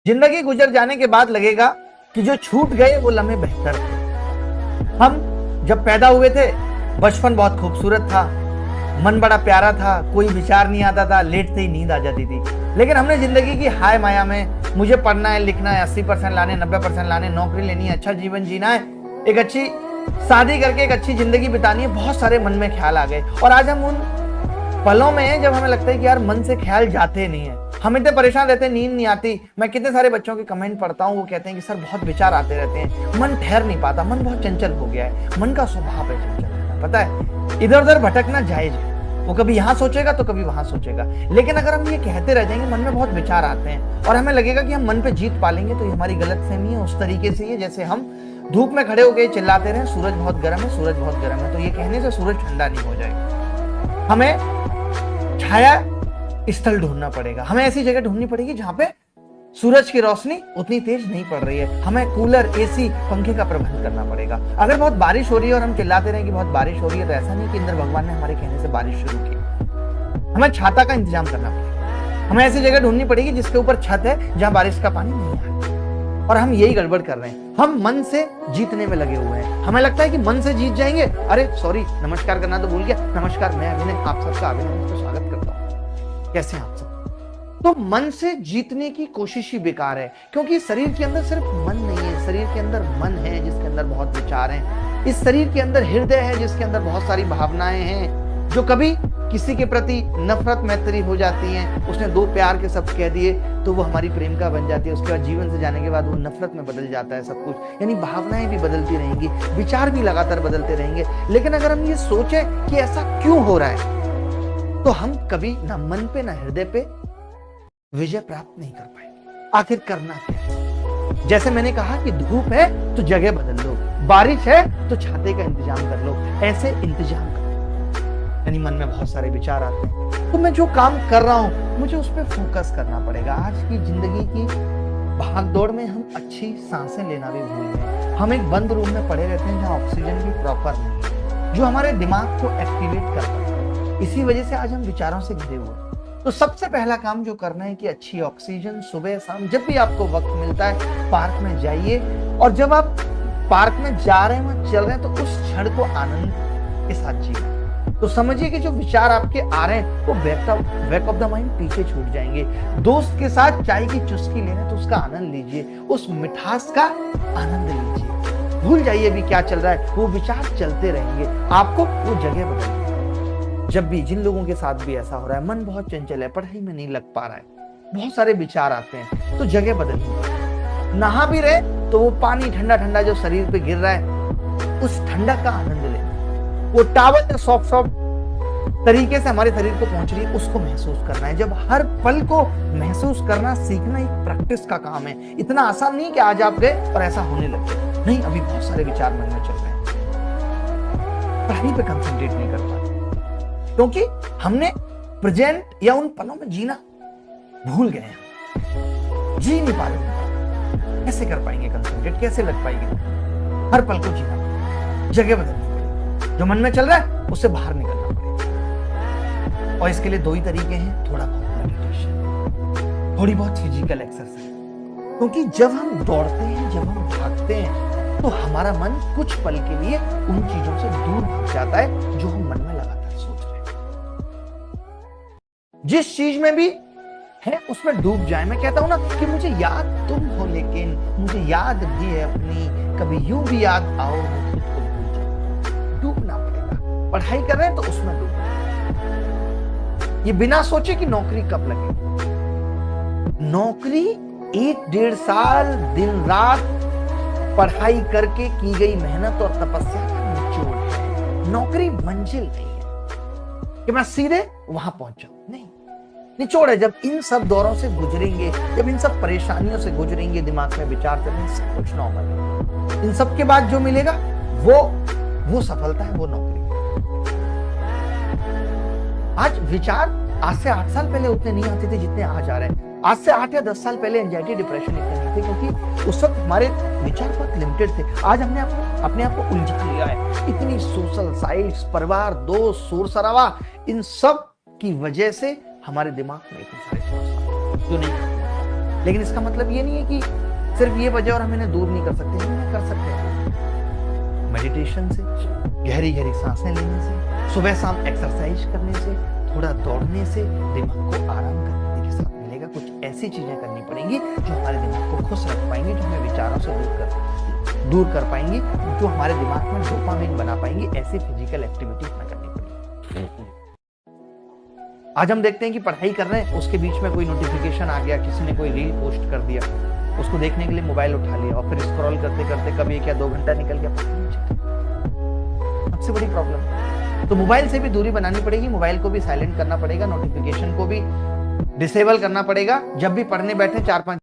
जिंदगी गुजर जाने के बाद लगेगा कि जो छूट गए वो लम्हे बेहतर थे। हम जब पैदा हुए थे बचपन बहुत खूबसूरत था, मन बड़ा प्यारा था, कोई विचार नहीं आता था, लेटते ही नींद आ जाती थी। लेकिन हमने जिंदगी की हाय माया में मुझे पढ़ना है, लिखना है, 80% लाने, 90% लाने, नौकरी लेनी है, अच्छा जीवन जीना है, एक अच्छी शादी करके एक अच्छी जिंदगी बितानी है, बहुत सारे मन में ख्याल आ गए। और आज हम उन पलों में हैं जब हमें लगता है कि यार मन से ख्याल जाते नहीं है, हम इतने परेशान रहते हैं, नींद नहीं आती। मैं कितने सारे बच्चों के कमेंट पढ़ता हूँ, वो कहते हैं कि सर बहुत विचार आते रहते हैं, मन ठहर नहीं पाता, मन बहुत चंचल हो गया है। मन का स्वभाव है चंचल, पता है, इधर उधर भटकना जायज है। वो कभी यहाँ सोचेगा तो कभी वहां सोचेगा। लेकिन अगर हम ये कहते रह जाएंगे मन में बहुत विचार आते हैं और हमें लगेगा कि हम मन पे जीत पालेंगे, तो ये हमारी गलतफहमी है। उस तरीके से ये जैसे हम धूप में खड़े होकर चिल्लाते रहे सूरज बहुत गर्म है, सूरज बहुत गर्म है, तो ये कहने से सूरज ठंडा नहीं हो जाएगा। हमें छाया स्थल ढूंढना पड़ेगा, हमें ऐसी जगह ढूंढनी पड़ेगी जहां पे सूरज की रोशनी उतनी तेज नहीं पड़ रही है। हमें कूलर, एसी, पंखे का प्रबंध करना पड़ेगा। अगर बहुत बारिश हो रही है और हम चिल्लाते रहे कि बहुत बारिश हो रही है, तो ऐसा नहीं कि इंद्र भगवान ने हमारे कहने से बारिश शुरू की। हमें छाता का इंतजाम करना पड़ेगा। हमें ऐसी जगह ढूंढनी पड़ेगी जिसके ऊपर छत है, जहां बारिश का पानी नहीं आ। और हम यही गड़बड़ कर रहे हैं, हम मन से जीतने में लगे हुए हैं। हमें लगता है कि मन से जीत जाएंगे। अरे सॉरी, नमस्कार करना तो भूल गया। नमस्कार, मैं अभिनय, आप सबका अभिनय से स्वागत करता हूँ। कैसे हैं आप सब? तो मन से जीतने की कोशिश ही बेकार है, क्योंकि शरीर के अंदर सिर्फ मन नहीं है, शरीर के अंदर मन है जिसके अंदर बहुत विचार हैं। इस शरीर के अंदर हृदय है जिसके अंदर बहुत सारी भावनाएं हैं, जो कभी किसी के प्रति नफरत मैत्री हो जाती हैं। उसने दो प्यार के शब्द कह दिए तो वो हमारी प्रेमिका बन जाती है, उसके बाद जीवन से जाने के बाद वो नफरत में बदल जाता है सब कुछ। यानी भावनाएं भी बदलती रहेंगी, विचार भी लगातार बदलते रहेंगे। लेकिन अगर हम ये सोचें कि ऐसा क्यों हो रहा है, तो हम कभी ना मन पे ना हृदय पे विजय प्राप्त नहीं कर पाएंगे। आखिर करना क्या है? जैसे मैंने कहा कि धूप है तो जगह बदल लो, बारिश है तो छाते का इंतजाम कर लो, ऐसे इंतजाम कर लो। यानी मन में बहुत सारे विचार आते हैं, तो मैं जो काम कर रहा हूं मुझे उस पर फोकस करना पड़ेगा। आज की जिंदगी की भाग दौड़ में हम अच्छी सांसें लेना भी भूल गए। हम एक बंद रूम में पड़े रहते हैं जहां ऑक्सीजन भी प्रॉपर नहीं है, जो हमारे दिमाग को एक्टिवेट करता है। इसी वजह से आज हम विचारों से घिरे हुए हैं। तो सबसे पहला काम जो करना है कि अच्छी ऑक्सीजन सुबह शाम जब भी आपको वक्त मिलता है पार्क में जाइए। और जब आप पार्क में जा रहे हैं, वहां चल रहे हैं, तो उस क्षण को आनंद के साथ जिए। तो समझिए कि जो विचार आपके आ रहे हैं वो बैक ऑफ द माइंड पीछे छूट जाएंगे। दोस्त के साथ चाय की चुस्की लेना तो उसका आनंद लीजिए, उस मिठास का आनंद लीजिए। भूल जाइए भी क्या चल रहा है, वो विचार चलते रहेंगे, आपको वो जगह बदलेगी। जब भी जिन लोगों के साथ भी ऐसा हो रहा है, मन बहुत चंचल है, पढ़ाई में नहीं लग पा रहा है, बहुत सारे विचार आते हैं, तो जगह बदलिए। नहा भी रहे तो वो पानी ठंडा ठंडा जो शरीर पे गिर रहा है उस ठंडक का आनंद ले। वो टावल जो सॉफ्ट सॉफ्ट तरीके से हमारे शरीर को पहुंच रही है उसको महसूस करना है। जब हर पल को महसूस करना सीखना एक प्रैक्टिस का काम है। इतना आसान नहीं कि आज आप गए और ऐसा होने लगे, नहीं, अभी बहुत सारे विचार मन में चल रहे हैं, पढ़ाई पे कंसंट्रेट नहीं कर पा, क्योंकि हमने प्रेजेंट या उन पलों में जीना भूल गए हैं, जी नहीं पा रहे। कैसे कर पाएंगे कंसंट्रेट, कैसे लग पाएंगे? हर पल को जीना, जगह बदलनी पड़ेगी, जो मन में चल रहा है उससे बाहर निकलना पड़ेगा। और इसके लिए दो ही तरीके हैं, थोड़ा बहुत मेडिटेशन, थोड़ी बहुत फिजिकल एक्सरसाइज। क्योंकि जब हम दौड़ते हैं, जब हम भागते हैं, तो हमारा मन कुछ पल के लिए उन चीजों से दूर भाग जाता है जो हम मन में लगातार सोच रहे हैं। जिस चीज में भी है उसमें डूब जाए। मैं कहता हूं ना कि मुझे याद तुम हो लेकिन मुझे याद भी है अपनी, कभी यूं भी याद आओ मैं खुद को भूल जाऊं। डूबना पड़ेगा, पढ़ाई कर रहे हैं तो उसमें डूबना, ये बिना सोचे कि नौकरी कब लगे। नौकरी 1-1.5 साल दिन रात पढ़ाई करके की गई मेहनत और तपस्या का निचोड़ है। नौकरी मंजिल नहीं है कि मैं सीधे वहां पहुंच जाऊं, नहीं, निचोड़ है। जब इन सब दौरों से गुजरेंगे, जब इन सब परेशानियों से गुजरेंगे, दिमाग में विचार चलेंगे, सब कुछ नॉर्मल है। इन सब के बाद जो मिलेगा वो सफलता है, वो नौकरी। आज विचार आज से 8 साल पहले उतने नहीं आते थे जितने आज आ रहे हैं। आज से 8 या 10 साल पहले एंजाइटी डिप्रेशन इतने नहीं थे, क्योंकि उस वक्त हमारे विचार बहुत लिमिटेड थे। आज हमने अपने आप को उलझा लिया है। इतनी सोशल साइट्स, परिवार, दोस्त, शोर शराबा, इन सब की वजह से हमारे दिमाग में इतने सारे थॉट्स जो नहीं लेकिन इसका मतलब ये नहीं है कि सिर्फ ये वजह और हम इन्हें दूर नहीं कर सकते, हम इन्हें कर सकते हैं मेडिटेशन से, गहरी गहरी सांसें लेने से, सुबह शाम एक्सरसाइज करने से, थोड़ा दौड़ने से दिमाग को आराम करने के साथ मिलेगा। कुछ ऐसी चीजें करनी पड़ेंगी जो हमारे दिमाग को खुश रख पाएंगी, जो हमें विचारों से दूर कर पाएंगी, जो हमारे दिमाग में डोपामिन बना पाएंगी। ऐसी फिजिकल एक्टिविटी हमें करनी पड़ेगी। आज हम देखते हैं कि पढ़ाई कर रहे हैं, उसके बीच में कोई नोटिफिकेशन आ गया, किसी ने कोई रील पोस्ट कर दिया, उसको देखने के लिए मोबाइल उठा लिया और फिर स्क्रॉल करते करते कभी 1 या 2 घंटा निकल गया, पता नहीं चला। सबसे बड़ी प्रॉब्लम। तो मोबाइल से भी दूरी बनानी पड़ेगी, मोबाइल को भी साइलेंट करना पड़ेगा, नोटिफिकेशन को भी डिसेबल करना पड़ेगा। जब भी पढ़ने बैठे 4-5